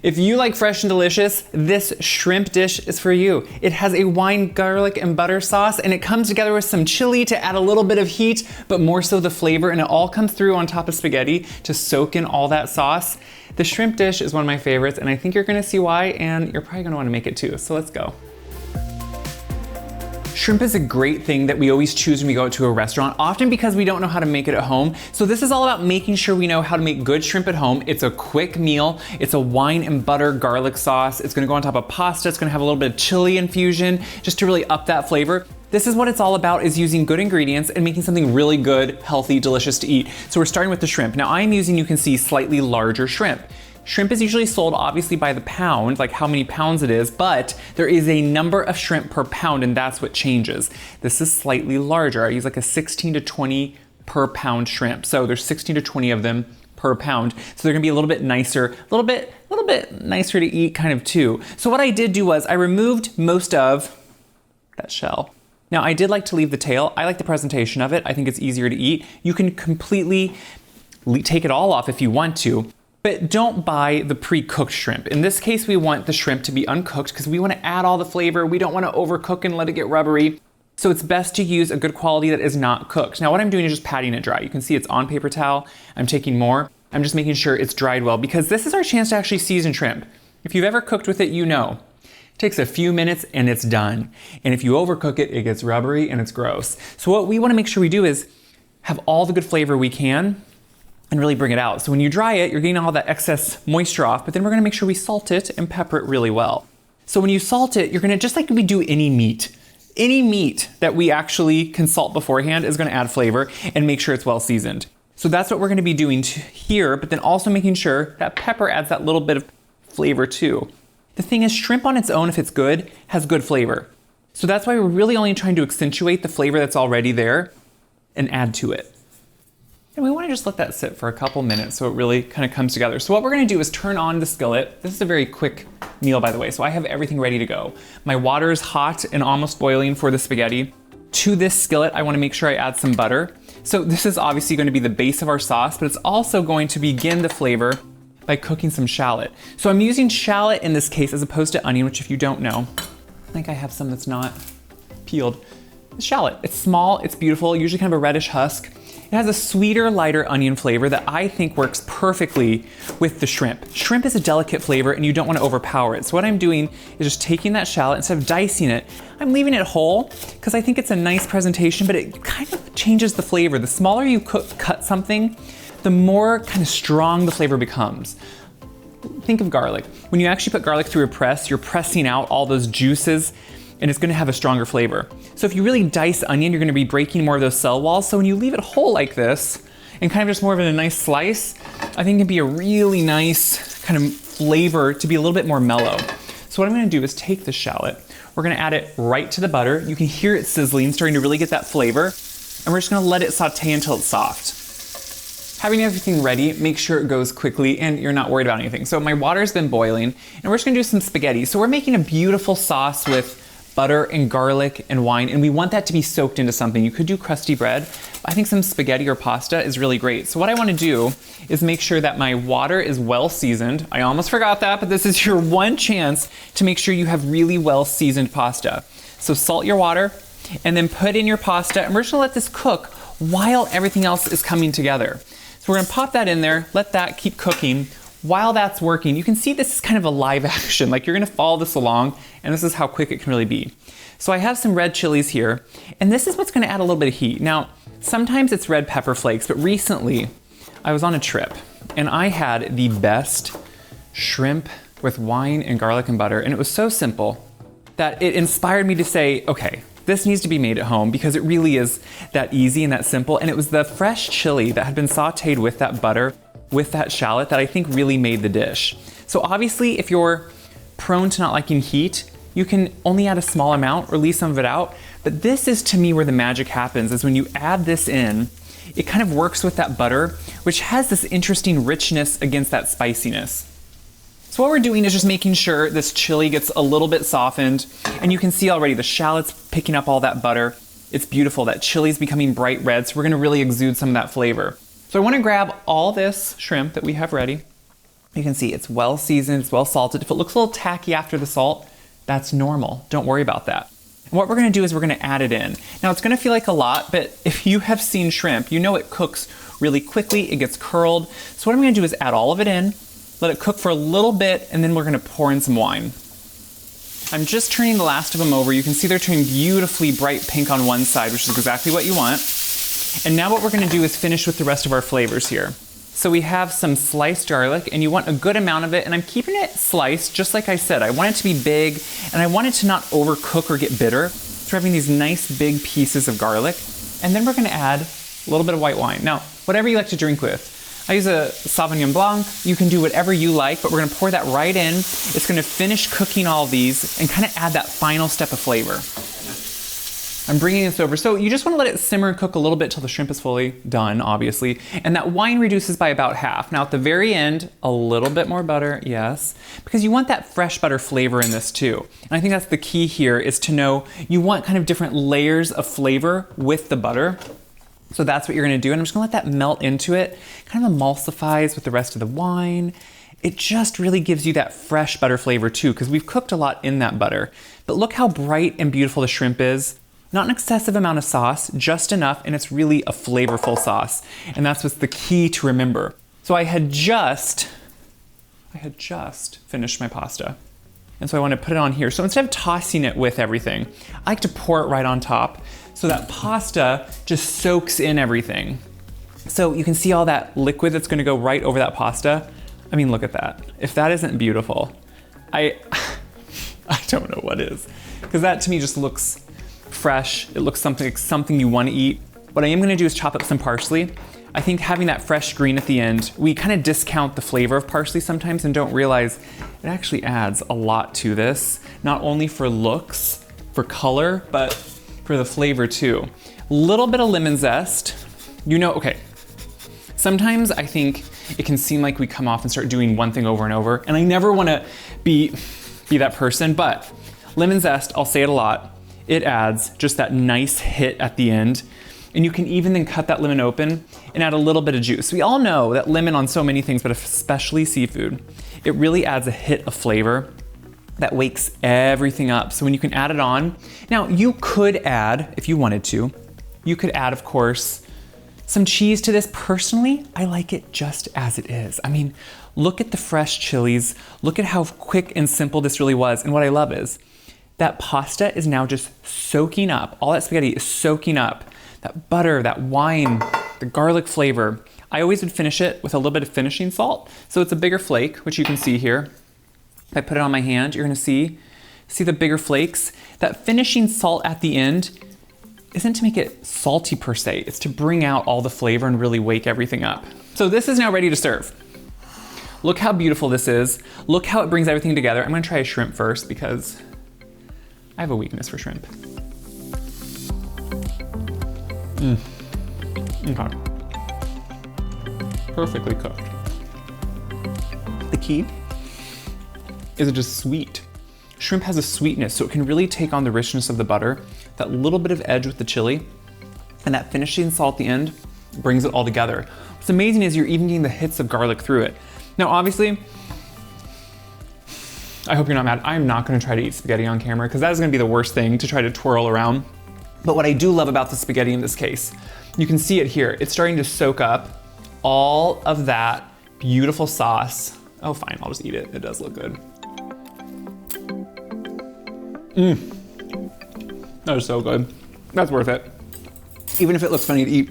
If you like fresh and delicious, this shrimp dish is for you. It has a wine, garlic, and butter sauce, and it comes together with some chili to add a little bit of heat, but more so the flavor, and it all comes through on top of spaghetti to soak in all that sauce. The shrimp dish is one of my favorites, and I think you're gonna see why, and you're probably gonna wanna make it too, so let's go. Shrimp is a great thing that we always choose when we go out to a restaurant, often because we don't know how to make it at home. So this is all about making sure we know how to make good shrimp at home. It's a quick meal. It's a wine and butter garlic sauce. It's gonna go on top of pasta. It's gonna have a little bit of chili infusion just to really up that flavor. This is what it's all about, is using good ingredients and making something really good, healthy, delicious to eat. So we're starting with the shrimp. Now I'm using, you can see, slightly larger shrimp. Shrimp is usually sold obviously by the pound, like how many pounds it is, but there is a number of shrimp per pound, and that's what changes. This is slightly larger. I use like a 16 to 20 per pound shrimp. So there's 16 to 20 of them per pound. So they're gonna be a little bit nicer, a little bit nicer to eat kind of too. So what I did do was I removed most of that shell. Now I did like to leave the tail. I like the presentation of it. I think it's easier to eat. You can completely take it all off if you want to. But don't buy the pre-cooked shrimp. In this case, we want the shrimp to be uncooked because we want to add all the flavor. We don't want to overcook and let it get rubbery. So it's best to use a good quality that is not cooked. Now what I'm doing is just patting it dry. You can see it's on paper towel. I'm taking more. I'm just making sure it's dried well because this is our chance to actually season shrimp. If you've ever cooked with it, you know. It takes a few minutes and it's done. And if you overcook it, it gets rubbery and it's gross. So what we want to make sure we do is have all the good flavor we can and really bring it out. So when you dry it, you're getting all that excess moisture off, but then we're gonna make sure we salt it and pepper it really well. So when you salt it, you're gonna, just like we do any meat that we actually can salt beforehand is gonna add flavor and make sure it's well seasoned. So that's what we're gonna be doing here, but then also making sure that pepper adds that little bit of flavor too. The thing is, shrimp on its own, if it's good, has good flavor. So that's why we're really only trying to accentuate the flavor that's already there and add to it. And we want to just let that sit for a couple minutes so it really kind of comes together. So what we're going to do is turn on the skillet. This is a very quick meal, by the way, so I have everything ready to go. My water is hot and almost boiling for the spaghetti. To this skillet, I want to make sure I add some butter. So this is obviously going to be the base of our sauce, but it's also going to begin the flavor by cooking some shallot. So I'm using shallot in this case as opposed to onion, which if you don't know, I think I have some that's not peeled. It's shallot. It's small, it's beautiful, usually kind of a reddish husk. It has a sweeter, lighter onion flavor that I think works perfectly with the shrimp. Shrimp is a delicate flavor and you don't want to overpower it. So what I'm doing is just taking that shallot, instead of dicing it, I'm leaving it whole because I think it's a nice presentation, but it kind of changes the flavor. The smaller you cut something, the more kind of strong the flavor becomes. Think of garlic. When you actually put garlic through a press, you're pressing out all those juices and it's gonna have a stronger flavor. So if you really dice onion, you're gonna be breaking more of those cell walls. So when you leave it whole like this, and kind of just more of a nice slice, I think it'd be a really nice kind of flavor to be a little bit more mellow. So what I'm gonna do is take the shallot, we're gonna add it right to the butter. You can hear it sizzling, starting to really get that flavor. And we're just gonna let it saute until it's soft. Having everything ready, make sure it goes quickly and you're not worried about anything. So my water's been boiling and we're just gonna do some spaghetti. So we're making a beautiful sauce with butter and garlic and wine, and we want that to be soaked into something. You could do crusty bread. I think some spaghetti or pasta is really great. So what I want to do is make sure that my water is well seasoned. I almost forgot that, but this is your one chance to make sure you have really well seasoned pasta. So salt your water and then put in your pasta, and we're just gonna let this cook while everything else is coming together. So we're gonna pop that in there, let that keep cooking. While that's working, you can see this is kind of a live action, like you're gonna follow this along, and this is how quick it can really be. So I have some red chilies here, and this is what's gonna add a little bit of heat. Now, sometimes it's red pepper flakes, but recently I was on a trip, and I had the best shrimp with wine and garlic and butter, and it was so simple that it inspired me to say, okay, this needs to be made at home because it really is that easy and that simple, and it was the fresh chili that had been sauteed with that butter, with that shallot, that I think really made the dish. So obviously, if you're prone to not liking heat, you can only add a small amount or leave some of it out. But this is, to me, where the magic happens, is when you add this in, it kind of works with that butter, which has this interesting richness against that spiciness. So what we're doing is just making sure this chili gets a little bit softened, and you can see already the shallot's picking up all that butter. It's beautiful. That chili's becoming bright red, so we're gonna really exude some of that flavor. So I wanna grab all this shrimp that we have ready, You can see it's well seasoned, it's well salted. If it looks a little tacky after the salt, that's normal. Don't worry about that. And what we're gonna do is we're gonna add it in. Now it's gonna feel like a lot, but if you have seen shrimp, you know it cooks really quickly, it gets curled. So what I'm gonna do is add all of it in, let it cook for a little bit, and then we're gonna pour in some wine. I'm just turning the last of them over. You can see they're turning beautifully bright pink on one side, which is exactly what you want. And now what we're gonna do is finish with the rest of our flavors here. So we have some sliced garlic, and you want a good amount of it, and I'm keeping it sliced, just like I said. I want it to be big, and I want it to not overcook or get bitter. So we're having these nice big pieces of garlic. And then we're gonna add a little bit of white wine. Now, whatever you like to drink with. I use a Sauvignon Blanc. You can do whatever you like, but we're gonna pour that right in. It's gonna finish cooking all of these and kind of add that final step of flavor. I'm bringing this over. So you just wanna let it simmer and cook a little bit till the shrimp is fully done, obviously. And that wine reduces by about half. Now at the very end, a little bit more butter, yes, because you want that fresh butter flavor in this too. And I think that's the key here, is to know you want kind of different layers of flavor with the butter. So that's what you're gonna do. And I'm just gonna let that melt into it. Kind of emulsifies with the rest of the wine. It just really gives you that fresh butter flavor too, because we've cooked a lot in that butter. But look how bright and beautiful the shrimp is. Not an excessive amount of sauce, just enough, and it's really a flavorful sauce. And that's what's the key to remember. So I had just finished my pasta. And so I want to put it on here. So instead of tossing it with everything, I like to pour it right on top so that pasta just soaks in everything. So you can see all that liquid that's gonna go right over that pasta. I mean, look at that. If that isn't beautiful, I don't know what is. Because that to me just looks fresh. It looks something you want to eat. What I am going to do is chop up some parsley. I think having that fresh green at the end, we kind of discount the flavor of parsley sometimes and don't realize it actually adds a lot to this, not only for looks, for color, but for the flavor too. A little bit of lemon zest. You know, okay, sometimes I think it can seem like we come off and start doing one thing over and over, and I never want to be that person, but lemon zest, I'll say it a lot, it adds just that nice hit at the end. And you can even then cut that lemon open and add a little bit of juice. We all know that lemon on so many things, but especially seafood, it really adds a hit of flavor that wakes everything up. So when you can add it on, now you could add, if you wanted to, you could add, of course, some cheese to this. Personally, I like it just as it is. I mean, look at the fresh chilies. Look at how quick and simple this really was. And what I love is that pasta is now just soaking up. All that spaghetti is soaking up that butter, that wine, the garlic flavor. I always would finish it with a little bit of finishing salt. So it's a bigger flake, which you can see here. If I put it on my hand, you're gonna see the bigger flakes. That finishing salt at the end isn't to make it salty per se. It's to bring out all the flavor and really wake everything up. So this is now ready to serve. Look how beautiful this is. Look how it brings everything together. I'm gonna try a shrimp first because I have a weakness for shrimp. Okay. Perfectly cooked. The key is it just sweet. Shrimp has a sweetness, so it can really take on the richness of the butter, that little bit of edge with the chili, and that finishing salt at the end brings it all together. What's amazing is you're even getting the hits of garlic through it. Now, obviously, I hope you're not mad. I'm not gonna try to eat spaghetti on camera because that is gonna be the worst thing to try to twirl around. But what I do love about the spaghetti in this case, you can see it here. It's starting to soak up all of that beautiful sauce. Oh, fine, I'll just eat it. It does look good. That is so good. That's worth it. Even if it looks funny to eat.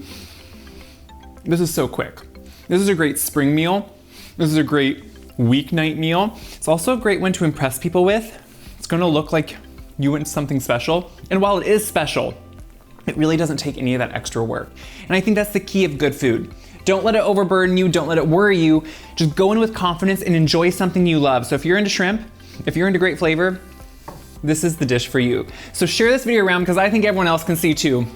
This is so quick. This is a great spring meal. This is a great weeknight meal. It's also a great one to impress people with. It's gonna look like you went something special. And while it is special, it really doesn't take any of that extra work. And I think that's the key of good food. Don't let it overburden you, don't let it worry you. Just go in with confidence and enjoy something you love. So if you're into shrimp, if you're into great flavor, this is the dish for you. So share this video around because I think everyone else can see too.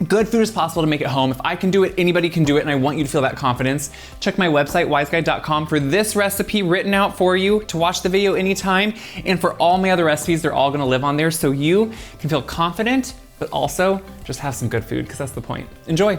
Good food is possible to make at home. If I can do it, anybody can do it, and I want you to feel that confidence. Check my website, wyseguide.com, for this recipe written out for you to watch the video anytime. And for all my other recipes, they're all gonna live on there so you can feel confident, but also just have some good food, because that's the point. Enjoy.